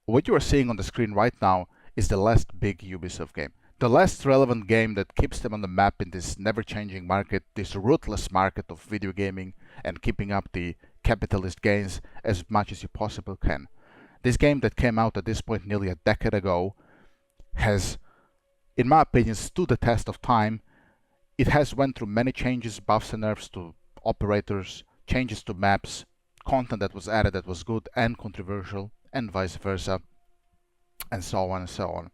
what you are seeing on the screen right now is the last big Ubisoft game. The last relevant game that keeps them on the map in this never-changing market, this ruthless market of video gaming and keeping up the capitalist gains as much as you possibly can. This game that came out at this point nearly a decade ago has, in my opinion, stood the test of time. It has went through many changes, buffs and nerfs to operators, changes to maps, content that was added that was good and controversial, and vice versa, and so on and so on.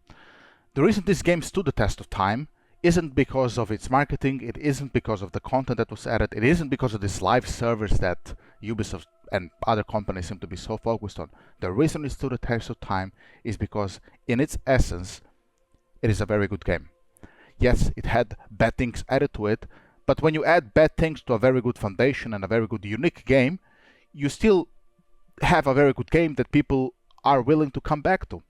The reason this game stood the test of time isn't because of its marketing, it isn't because of the content that was added, it isn't because of these live servers that Ubisoft and other companies seem to be so focused on. The reason it stood the test of time is because, in its essence, it is a very good game. Yes, it had bad things added to it, but when you add bad things to a very good foundation and a very good unique game, you still have a very good game that people are willing to come back to.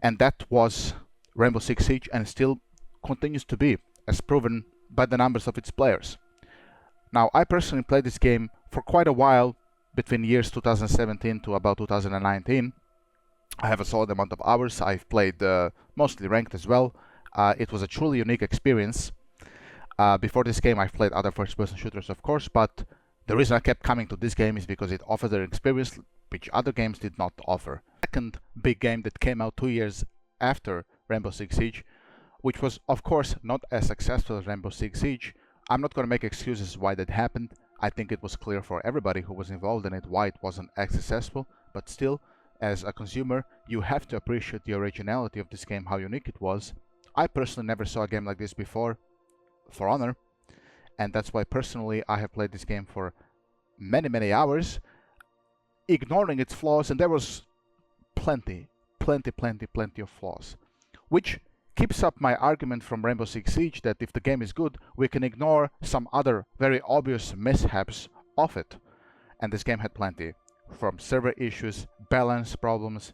And that was Rainbow Six Siege, and still continues to be, as proven by the numbers of its players. Now, I personally played this game for quite a while, between years 2017 to about 2019. I have a solid amount of hours. I've played mostly ranked as well. It was a truly unique experience. Before this game, I've played other first-person shooters, of course, but the reason I kept coming to this game is because it offered an experience which other games did not offer. Second big game that came out 2 years after Rainbow Six Siege, which was of course not as successful as Rainbow Six Siege. I'm not going to make excuses why that happened. I think it was clear for everybody who was involved in it why it wasn't as successful, but still, as a consumer, you have to appreciate the originality of this game, how unique it was. I personally never saw a game like this before, For Honor, and that's why personally I have played this game for many hours, ignoring its flaws, and there was plenty of flaws, which keeps up my argument from Rainbow Six Siege that if the game is good, we can ignore some other very obvious mishaps of it. And this game had plenty, from server issues, balance problems,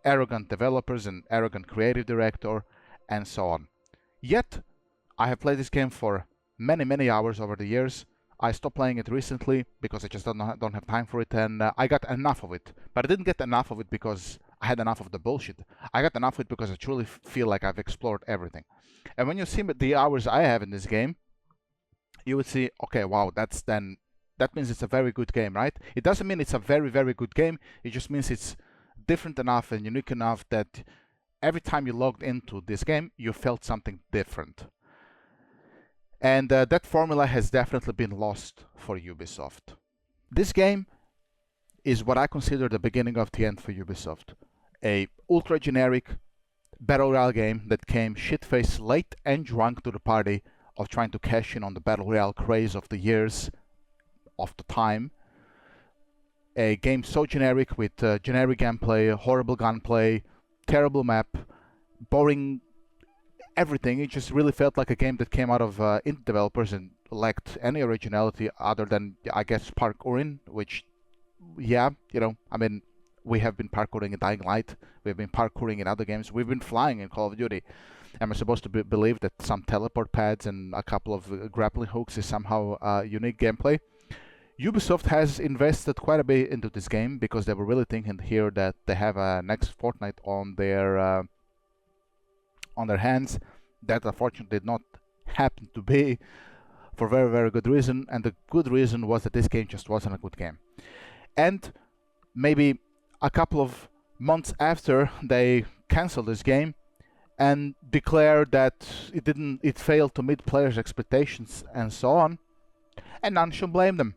arrogant developers and arrogant creative director, and so on. Yet, I have played this game for many hours over the years. I stopped playing it recently because I just don't have time for it, and I got enough of it. But I didn't get enough of it because I had enough of the bullshit. I got enough of it because I truly feel like I've explored everything. And when you see the hours I have in this game, you would see, okay, wow, that means it's a very good game, right? It doesn't mean it's a very good game. It just means it's different enough and unique enough that every time you logged into this game, you felt something different. And that formula has definitely been lost for Ubisoft. This game is what I consider the beginning of the end for Ubisoft. A ultra generic battle royale game that came shit-faced late and drunk to the party of trying to cash in on the battle royale craze of the years of the time. A game so generic with generic gameplay, horrible gunplay, terrible map, boring everything. It just really felt like a game that came out of indie developers and lacked any originality other than, I guess, parkouring, which, yeah, you know, I mean, we have been parkouring in Dying Light, we've been parkouring in other games, we've been flying in Call of Duty. Am I supposed to believe that some teleport pads and a couple of grappling hooks is somehow unique gameplay? Ubisoft has invested quite a bit into this game because they were really thinking here that they have a next Fortnite on their hands. That unfortunately did not happen to be, for very good reason, and the good reason was that this game just wasn't a good game. And maybe a couple of months after, they canceled this game and declared that it failed to meet players' expectations and so on, and none should blame them.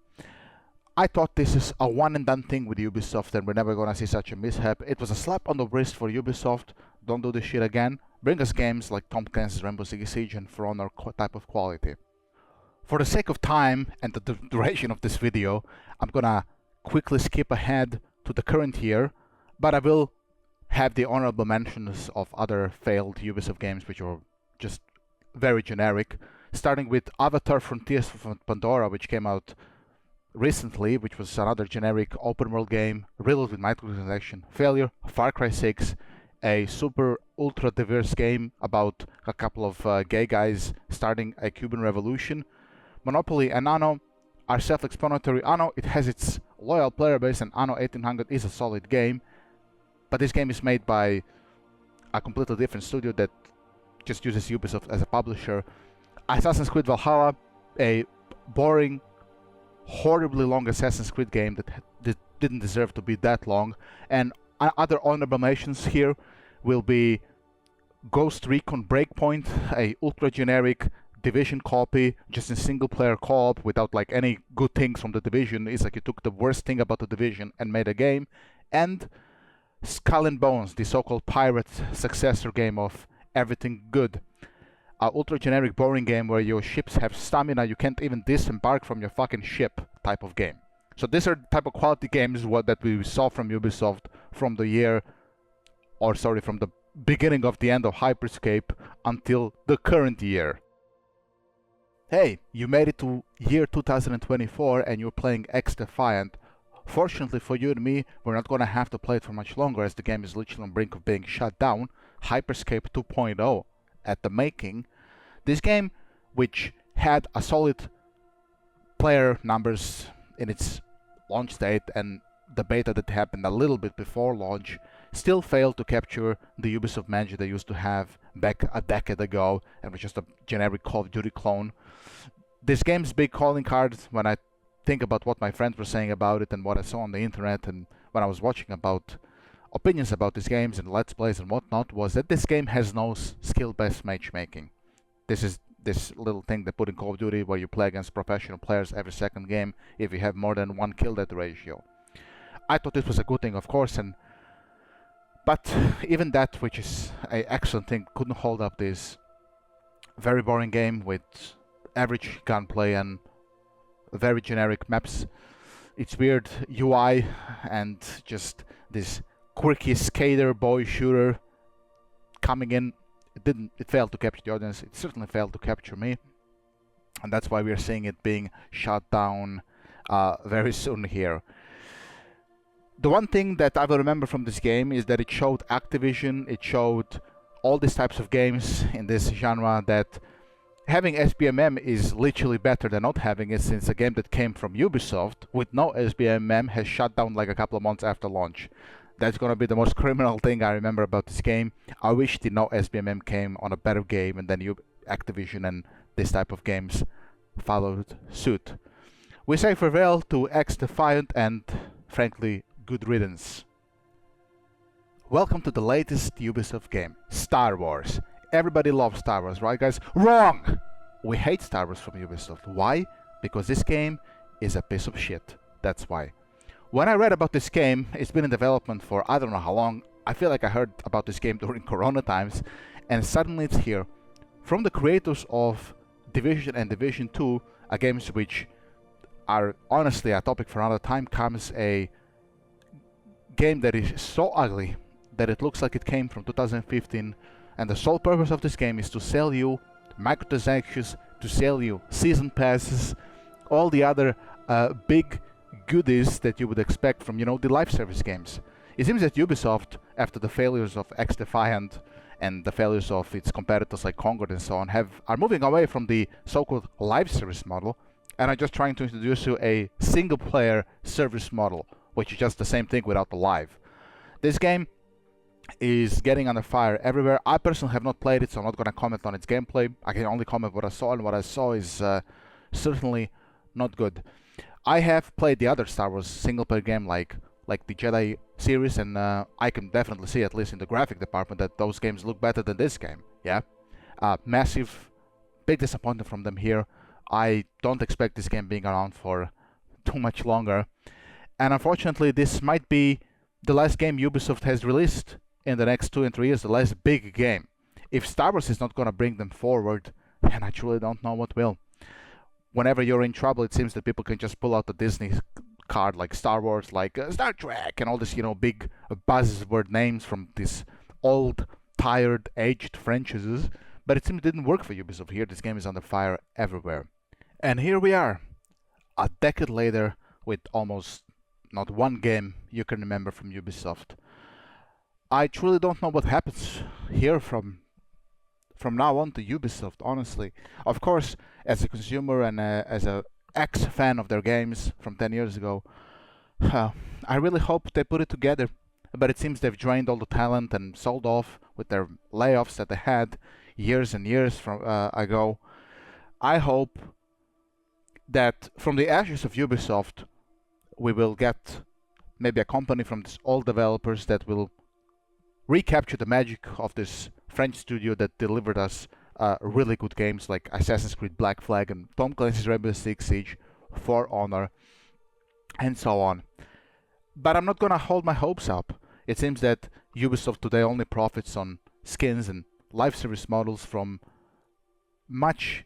I thought this is a one and done thing with Ubisoft and we're never gonna see such a mishap. It was a slap on the wrist for Ubisoft. Don't do this shit again. Bring us games like Tom Clancy's Rainbow Six Siege and For Honor type of quality. For the sake of time and the duration of this video, I'm gonna quickly skip ahead to the current year, but I will have the honorable mentions of other failed Ubisoft games which are just very generic, starting with Avatar Frontiers of Pandora, which came out recently, which was another generic open world game riddled with microtransaction failure. Far Cry 6, a super ultra diverse game about a couple of gay guys starting a Cuban revolution. Monopoly and Anno are self-explanatory. Anno, it has its loyal player base, and Anno 1800 is a solid game. but this game is made by a completely different studio that just uses Ubisoft as a publisher. Assassin's Creed Valhalla, a boring, horribly long Assassin's Creed game that didn't deserve to be that long. And other honorable mentions here will be Ghost Recon Breakpoint, a ultra generic Division copy, just in single player co-op without like any good things from the Division. It's like you took the worst thing about the Division and made a game. And Skull and Bones, the so-called pirate successor game of Everything Good. A ultra generic boring game where your ships have stamina, you can't even disembark from your fucking ship type of game. So these are the type of quality games that we saw from Ubisoft from the beginning of the end of Hyperscape until the current year. Hey, you made it to year 2024 and you're playing X-Defiant. Fortunately for you and me, we're not gonna have to play it for much longer as the game is literally on the brink of being shut down. Hyperscape 2.0 at the making. This game, which had a solid player numbers in its launch date and the beta that happened a little bit before launch, still failed to capture the Ubisoft magic they used to have back a decade ago and was just a generic Call of Duty clone. This game's big calling card, when I think about what my friends were saying about it and what I saw on the internet and when I was watching about opinions about these games and let's plays and whatnot, was that this game has no skill-based matchmaking. This is this little thing they put in Call of Duty where you play against professional players every second game if you have more than one kill death ratio. I thought this was a good thing, of course, but even that, which is an excellent thing, couldn't hold up this very boring game with average gunplay and very generic maps. It's weird UI and just this quirky skater boy shooter coming in. It failed to capture the audience. It certainly failed to capture me, and that's why we are seeing it being shut down very soon here. The one thing that I will remember from this game is that it showed Activision, it showed all these types of games in this genre that having SBMM is literally better than not having it, since a game that came from Ubisoft with no SBMM has shut down like a couple of months after launch. That's gonna be the most criminal thing I remember about this game. I wish the no SBMM came on a better game and then Activision and this type of games followed suit. We say farewell to X-Defiant and, frankly, good riddance. Welcome to the latest Ubisoft game, Star Wars. Everybody loves Star Wars, right guys? Wrong! We hate Star Wars from Ubisoft. Why? Because this game is a piece of shit. That's why. When I read about this game, it's been in development for I don't know how long. I feel like I heard about this game during Corona times, and suddenly it's here. From the creators of Division and Division 2, games which are honestly a topic for another time, comes a game that is so ugly that it looks like it came from 2015, and the sole purpose of this game is to sell you microtransactions, to sell you season passes, all the other big goodies that you would expect from, the live service games. It seems that Ubisoft, after the failures of X-Defiant and the failures of its competitors like Concord and so on, are moving away from the so-called live service model and are just trying to introduce you a single-player service model, which is just the same thing without the live. This game is getting under fire everywhere. I personally have not played it, so I'm not going to comment on its gameplay. I can only comment what I saw, and what I saw is certainly not good. I have played the other Star Wars single-player game like the Jedi series, and I can definitely see, at least in the graphic department, that those games look better than this game. Yeah, massive, big disappointment from them here. I don't expect this game being around for too much longer, and unfortunately, this might be the last game Ubisoft has released in the next 2 and 3 years, the last big game. If Star Wars is not going to bring them forward, then I truly don't know what will. Whenever you're in trouble, it seems that people can just pull out the Disney card, like Star Wars, like Star Trek, and all this, big buzzword names from these old, tired, aged franchises. But it seems it didn't work for Ubisoft here. This game is under fire everywhere. And here we are, a decade later, with almost not one game you can remember from Ubisoft. I truly don't know what happens here from now on to Ubisoft, honestly. Of course, as a consumer and as a ex-fan of their games from 10 years ago, I really hope they put it together but it seems they've drained all the talent and sold off with their layoffs that they had years and years from ago. I hope that from the ashes of Ubisoft, we will get maybe a company from these old developers that will recapture the magic of this French studio that delivered us really good games like Assassin's Creed Black Flag and Tom Clancy's Rainbow Six Siege, For Honor, and so on. But I'm not gonna hold my hopes up. It seems that Ubisoft today only profits on skins and live service models from much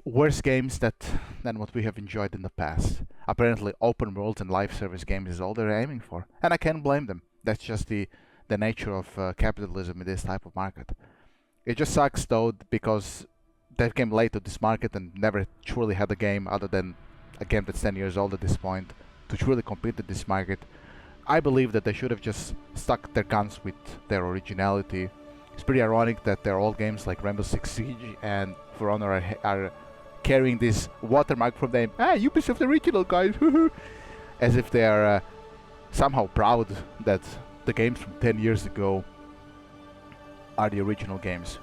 worse games than what we have enjoyed in the past. Apparently open world and live service games is all they're aiming for, and I can't blame them. That's just the nature of capitalism in this type of market. It just sucks though, because they came late to this market and never truly had a game other than a game that's 10 years old at this point to truly compete in this market. I believe that they should have just stuck their guns with their originality. It's pretty ironic that their old games like Rainbow Six Siege and For Honor are carrying this watermark from them. Ubisoft original, guys, as if they are somehow proud that the games from 10 years ago are the original games.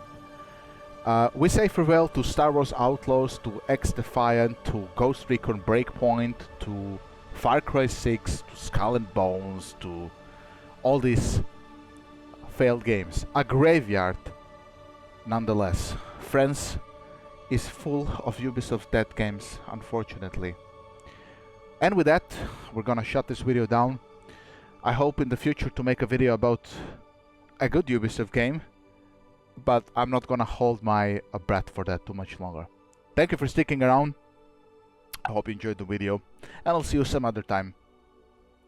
We say farewell to Star Wars Outlaws, to X-Defiant, to Ghost Recon Breakpoint, to Far Cry 6, to Skull and Bones, to all these failed games. A graveyard, nonetheless. France is full of Ubisoft dead games, unfortunately. And with that, we're gonna shut this video down. I hope in the future to make a video about a good Ubisoft game, but I'm not gonna hold my breath for that too much longer. Thank you for sticking around. I hope you enjoyed the video, and I'll see you some other time.